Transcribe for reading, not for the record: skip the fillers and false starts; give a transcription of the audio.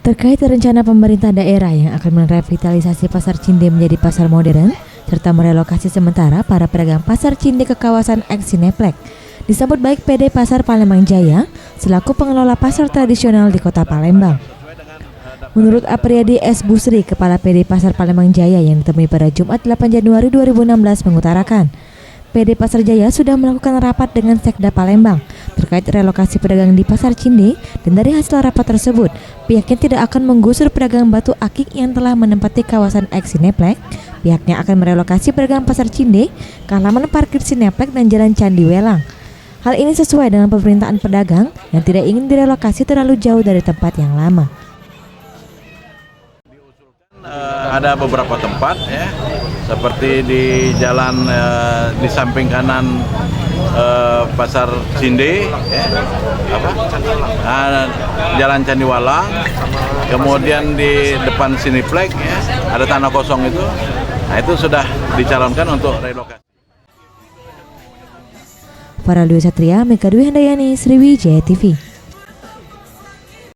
Terkait rencana pemerintah daerah yang akan merevitalisasi Pasar Cinde menjadi pasar modern, serta merelokasi sementara para pedagang Pasar Cinde ke kawasan eks Cineplex, disambut baik PD Pasar Palembang Jaya selaku pengelola pasar tradisional di Kota Palembang. Menurut Apriyadi S. Busri, Kepala PD Pasar Palembang Jaya yang ditemui pada Jumat 8 Januari 2016 mengutarakan, PD Pasar Jaya sudah melakukan rapat dengan Sekda Palembang terkait relokasi pedagang di Pasar Cinde, dan dari hasil rapat tersebut, pihaknya tidak akan menggusur pedagang batu akik yang telah menempati kawasan eks Cineplex. Pihaknya akan merelokasi pedagang Pasar Cinde ke halaman parkir Cineplex dan Jalan Candi Welang. Hal ini sesuai dengan permintaan pedagang yang tidak ingin direlokasi terlalu jauh dari tempat yang lama. Ada beberapa tempat ya, seperti di jalan di samping kanan Pasar Cinde, ya, Jalan Candi Welang, kemudian di depan Cineplex ya, ada tanah kosong itu. Nah, itu sudah dicalonkan untuk relokasi. Para Dwi Satria, Meka Dwi Handayani, Sriwijaya TV.